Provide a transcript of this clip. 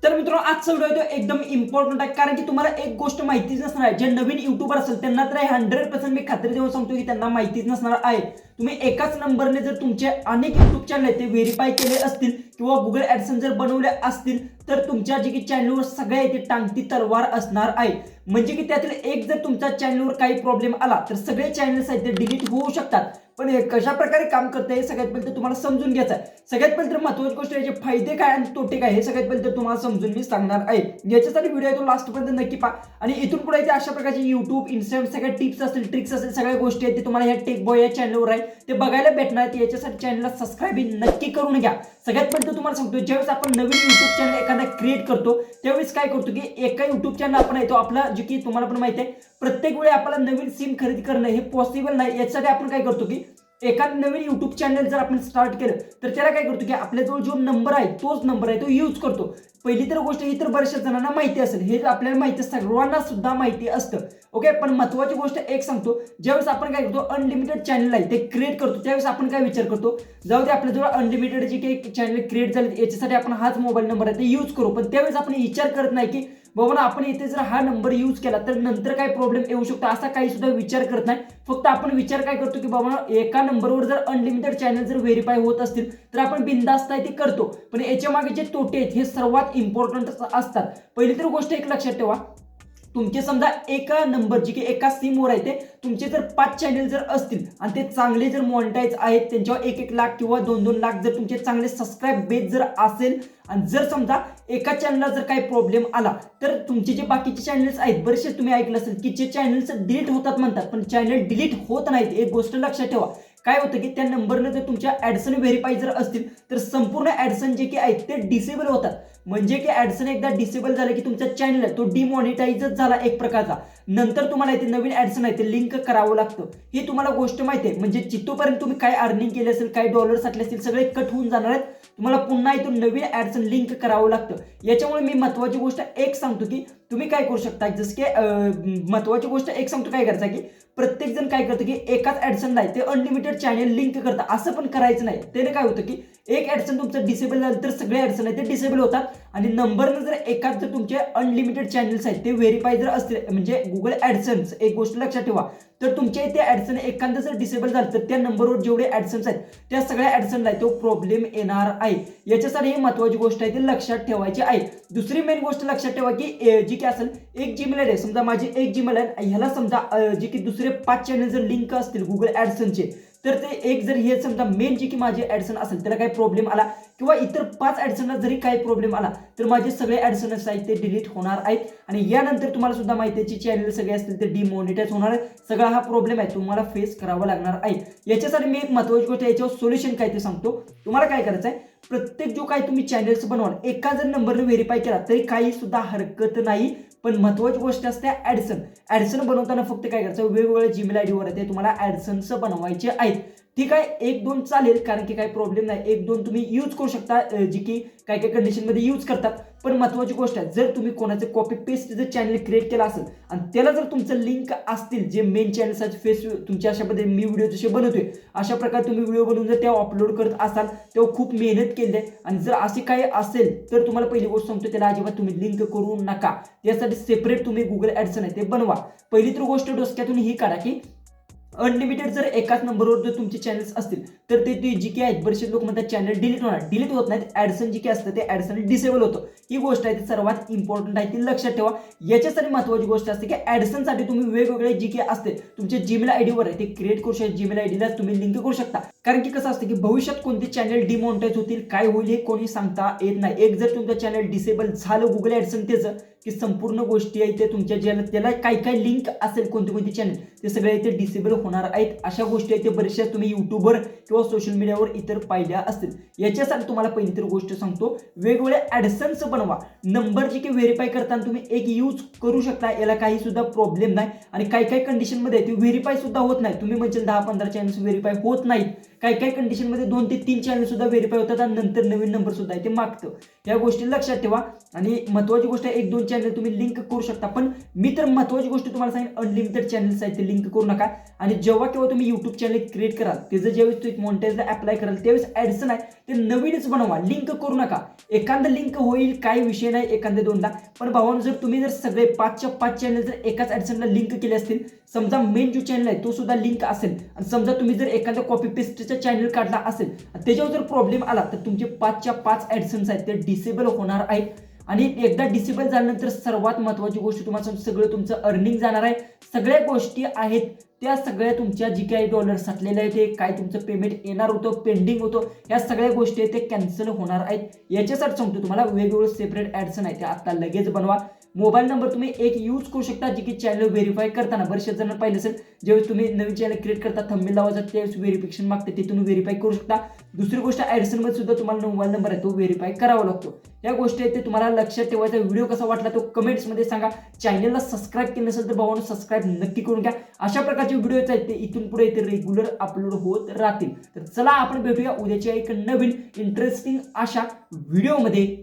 तर मित्रांनो आजचा व्हिडिओ एकदम इम्पॉर्टंट आहे, कारण की तुम्हाला एक गोष्ट माहितीच नसणार आहे. जे नवीन युट्यूबर असेल त्यांना तर 100% मी खात्री देऊन सांगतो की त्यांना माहितीच नसणार आहे. तुम्ही एकाच नंबरने जर तुमचे अनेक युट्यूब चॅनल आहेत ते व्हेरीफाय केले असतील किंवा गुगल ॲडसेन्स जर बनवले असतील तर तुमच्या जे की चॅनलवर सगळ्या येथे टांगती तलवार असणार आहे. म्हणजे की त्यातील एक जर तुमच्या चॅनलवर काही प्रॉब्लेम आला तर सगळे चॅनल्स आहेत ते डिलीट होऊ शकतात. पण हे कशा प्रकारे काम करते हे सगळ्यात पहिले तर तुम्हाला समजून घ्यायचं आहे. सगळ्यात पहिले तर महत्त्वाची गोष्ट याचे फायदे काय आणि तोटे काय हे सगळ्यात पहिले तर तुम्हाला समजून मी सांगणार आहे. याच्यासाठी व्हिडिओ आहे तो लास्टपर्यंत नक्की पहा आणि इथून पुढे इथे अशा प्रकारचे YouTube, Instagram सगळ्या टिप्स असतील, ट्रिक्स असतील, सगळ्या गोष्टी आहेत ते तुम्हाला या टेक बॉय या चॅनलवर आहे ते बघायला भेटणार आहेत. याच्यासाठी चॅनलला सबस्क्राईब नक्की करून घ्या. सगळ्यात पहिले तर तुम्हाला सांगतो, ज्यावेळेस आपण नवीन YouTube चॅनल एखादा क्रिएट करतो त्यावेळेस काय करतो की एका YouTube चॅनल आपण येतो आपला, जे की तुम्हाला पण माहिती आहे प्रत्येक वेळी आपल्याला नवीन सिम खरेदी करणं हे पॉसिबल नाही. याच्यासाठी आपण काय करतो की एखादं नवीन युट्यूब चॅनल जर आपण स्टार्ट केलं तर त्याला काय करतो की आपल्याजवळ जो नंबर आहे तोच नंबर आहे तो यूज करतो. पहिली तर गोष्ट ही तर बऱ्याचशा जणांना माहिती असेल, हे आपल्याला माहिती असतं, सर्वांना सुद्धा माहिती असतं. ओके, पण महत्वाची गोष्ट एक सांगतो, ज्यावेळेस आपण काय करतो अनलिमिटेड चॅनल आहे ते क्रिएट करतो त्यावेळेस आपण काय विचार करतो, जाऊ दे आपल्याजवळ अनलिमिटेड जे काही चॅनल क्रिएट झाले याच्यासाठी आपण हाच मोबाईल नंबर आहे ते यूज करू. पण त्यावेळेस आपण विचार करत नाही की बाबा आपण इथे जर हा नंबर यूज केला तर नंतर काय प्रॉब्लेम येऊ शकतो असा काही सुद्धा विचार करत नाही. फक्त आपण विचार काय करतो की बाबा एका नंबरवर जर अनलिमिटेड चॅनल जर व्हेरीफाय होत असतील तर आपण बिनधास्त आहे ते करतो. पण याच्या मागे जे तोटे आहेत हे सर्वात इम्पॉर्टंट असतात. पहिली तर गोष्ट एक लक्षात ठेवा, तुमचे समजा एका नंबर जे की एका सिमवर आहे ते तुमचे जर 5 चॅनल जर असतील आणि ते चांगले जर मॉनिटाईज आहेत, त्यांच्यावर 1-1 लाख किंवा 2-2 लाख जर तुमचे चांगले सबस्क्राईब बेस जर असेल आणि जर समजा एका चॅनलला जर काही प्रॉब्लेम आला तर तुमचे जे बाकीचे चॅनल्स आहेत, बरेचसे तुम्ही ऐकलं असेल की जे चॅनल्स डिलीट होतात म्हणतात, पण चॅनल डिलीट होत नाहीत. एक गोष्ट लक्षात ठेवा, काय होतं की त्या नंबरने जर तुमच्या ॲडसन व्हेरीफाय जर असतील तर संपूर्ण ॲडसन जे की आहेत ते डिसेबल होतात. म्हणजे की ॲडसन एकदा डिसेबल झालं की तुमचा चॅनल आहे तो डिमॉनिटाईजच झाला एक प्रकारचा. नंतर तुम्हाला इथे नवीन ॲडसन आहे ते लिंक करावं लागतं. ही तुम्हाला गोष्ट माहिती आहे. म्हणजे जिथपर्यंत तुम्ही काय अर्निंग केले असेल, काय डॉलर साठले असतील, सगळे कट होऊन जाणार आहेत. तुम्हाला पुन्हा इथून नवीन ॲडसन लिंक करावं लागतं. याच्यामुळे मी महत्त्वाची गोष्ट एक सांगतो की तुम्ही काय करू शकता, जसं की महत्त्वाची गोष्ट एक सांगतो काय करायचं की प्रत्येक जण काय करतं की एकाच ॲडसन आहे ते अनलिमिटेड चॅनल लिंक करतं. असं पण करायचं नाही. त्याने काय होतं की एक ॲडसन तुमचं डिसेबल झालं तर सगळे ॲडसन आहे ते डिसेबल होतात आणि नंबरनं जर एकाच जर तुमचे अनलिमिटेड चॅनल्स आहेत ते व्हेरीफाय जर असतील म्हणजे गुगल ॲडसन्स, एक गोष्ट लक्षात ठेवा, तर तुमच्या इथे ॲडसन एखादं जर डिसेबल झालं तर त्या नंबरवर जेवढे ॲडसन्स आहेत त्या सगळ्या ॲडसनला तो प्रॉब्लेम येणार आहे. याच्यासाठी ही महत्त्वाची गोष्ट आहे ती लक्षात ठेवायची आहे. दुसरी मेन गोष्ट लक्षात ठेवा की जी की असेल एक जीमेल आहे, समजा माझी एक जीमेल आहे, ह्याला समजा जी की दुसरे 5 चॅनल जर लिंक असतील गुगल ॲडसनचे तर ते एक जर हे समजा मेन जी की माझे ॲडसन असेल त्याला काही प्रॉब्लेम आला किंवा इतर 5 ॲडसनला जरी काही प्रॉब्लेम आला तर माझे सगळे ॲडसन्स आहेत ते डिलीट होणार आहेत आणि यानंतर तुम्हाला सुद्धा माहिती आहे चॅनल सगळे असतील ते डिमॉनिटाईज होणार आहेत. सगळा हा प्रॉब्लेम आहे तुम्हाला फेस करावा लागणार आहे. याच्यासाठी मी एक महत्त्वाची गोष्ट याच्यावर सोल्युशन काय ते सांगतो. तुम्हाला काय करायचं आहे, प्रत्येक जो काही तुम्ही चॅनल्स बनवाल एका जर नंबरने व्हेरीफाय केला तरी काही सुद्धा हरकत नाही. पण महत्त्वाची गोष्ट असते ॲडसन बनवताना फक्त काय करायचं, वेगवेगळ्या जीमेल आयडीवर ते तुम्हाला ॲडसन्स बनवायचे आहेत. ठीक आहे, 1-2 चालेल कारण की काही प्रॉब्लेम नाही. 1-2 तुम्ही यूज करू शकता जी की काय काय कंडिशनमध्ये यूज करतात. पण महत्त्वाची गोष्ट आहे, जर तुम्ही कोणाचे कॉपी पेस्ट जर चॅनल क्रिएट केला असेल आणि त्याला जर तुमचं लिंक असतील जे मेन चॅनल्सचे फेस तुमच्या अशा पद्धतीने मी व्हिडिओ जसे बनवतोय अशा प्रकारे तुम्ही व्हिडिओ बनवून जर तेव्हा अपलोड करत असाल तेव्हा खूप मेहनत केली आहे आणि जर असे काही असेल तर तुम्हाला पहिली गोष्ट सांगतो त्याला अजिबात तुम्ही लिंक करू नका. त्यासाठी सेपरेट तुम्ही गुगल ॲडसन आहे ते बनवा. पहिली तर गोष्ट डोसक्यातून ही काढा की अनलिमिटेड जर एकाच नंबरवर जर तुमचे चॅनल्स असतील तर ते जी की आहेत बरेचसे लोक म्हणतात चॅनल डिलीट होणार, डिलीट होत नाहीत. ॲडसन जी की असतं ते ॲडसन डिसेबल होतं. ही गोष्ट आहे ती सर्वात इम्पॉर्टंट आहे ती लक्षात ठेवा. याच्यासाठी महत्त्वाची गोष्ट असते की ॲडसनसाठी तुम्ही वेगवेगळे जी की असते तुमच्या जीमेल आयडीवर आहे ते क्रिएट करू शकता. जीमेल आयडीला तुम्ही लिंक करू शकता. कारण की कसं असतं की भविष्यात कोणते चॅनल डिमॉनिटाईज होतील, काय होईल हे कोणी सांगता येत नाही. एक जर तुमचं चॅनल डिसेबल झालं गुगल ॲडसन त्याचं की संपूर्ण गोष्टी आहे ते तुमच्या ज्याला त्याला काही काही लिंक असेल कोणते चॅनल ते सगळे इथे डिसेबल होणार आहेत. अशा गोष्टी आहेत ते बरेचशा तुम्ही युट्यूबवर किंवा सोशल मीडियावर इतर पाहिल्या असतील. याच्यासाठी तुम्हाला पहिली तर गोष्ट सांगतो, वेगवेगळे ॲडसन्स बनवा. नंबर जे की व्हेरीफाय करताना तुम्ही एक यूज करू शकता, याला काही सुद्धा प्रॉब्लेम नाही. आणि काही काही कंडिशनमध्ये ते व्हेरीफाय सुद्धा होत नाही. तुम्ही म्हणजे 10-15 चॅनल्स व्हेरीफाय होत नाहीत. काही काही कंडिशनमध्ये 2 ते 3 चॅनल सुद्धा व्हेरीफाय होतात आणि नंतर नवीन नंबर सुद्धा आहे ते मागतं. या गोष्टी लक्षात ठेवा. आणि महत्त्वाची गोष्ट आहे 1-2 चॅनल तुम्ही लिंक करू शकता. पण मी तर महत्त्वाची गोष्ट तुम्हाला सांगेन अनलिमिटेड चॅनल्स आहेत ते लिंक करू नका. आणि जेव्हा केव्हा तुम्ही YouTube चॅनल क्रिएट कराल त्याचं ज्यावेळेस तुम्ही मॉनिटाईजला अप्लाय कराल त्यावेळेस ॲडसन आहे ते नवीनच बनवा, लिंक करू नका. एखादं लिंक होईल, काही विषय नाही, एखाद्या दोनदा. पण भावांनो, जर तुम्ही जर सगळे 5च्या 5 चॅनल जर एकाच ॲडसनला लिंक केले असतील, समजा मेन जो चॅनल आहे तो सुद्धा लिंक असेल, आणि समजा तुम्ही जर एखादा कॉपी पेस्टचा चॅनल काढला असेल, त्याच्यावर जर प्रॉब्लेम आला तर तुमचे 5च्या 5 ॲडसन्स आहेत ते डिसेबल होणार आहेत. आणि एकदा डिसेबल झाल्यानंतर सर्वात महत्त्वाची गोष्ट तुम्हाला सगळं तुमचं अर्निंग जाणार आहे. सगळ्या गोष्टी आहेत त्या सगळ्या तुमच्या जी काही डॉलर साठलेले आहेत, ते काय तुमचं पेमेंट येणार होतं, पेंडिंग होतं, या सगळ्या गोष्टी आहेत ते कॅन्सल होणार आहेत. याच्यासाठी सांगतो तुम्हाला वेगवेगळं सेपरेट ॲडसन आहे ते आता लगेच बनवा. मोबाईल नंबर तुम्ही एक यूज करू शकता, जे की चॅनल व्हेरीफाय करताना बरेचशा जण पाहिलं असेल, ज्यावेळेस तुम्ही नवीन चॅनल क्रिएट करता, थंबनेल लावायचा त्यावेळेस व्हेरिफिकेशन मागते, ते तुम्ही व्हेरीफाय करू शकता. दुसरी गोष्ट, ॲडसनमध्ये सुद्धा तुम्हाला मोबाईल नंबर आहे तो व्हेरीफाय करावा लागतो. या गोष्टी आहेत ते तुम्हाला लक्षात ठेवायचा. व्हिडिओ कसा वाटला तो कमेंट्समध्ये सांगा. चॅनलला सबस्क्राईब केलं नसेल तर भावांनो सबस्क्राईब नक्की करून घ्या. अशा प्रकारचे व्हिडिओज आहेत ते इथून पुढे ते रेग्युलर अपलोड होत राहतील. तर चला आपण भेटूया उद्याच्या एक नवीन इंटरेस्टिंग अशा व्हिडिओमध्ये.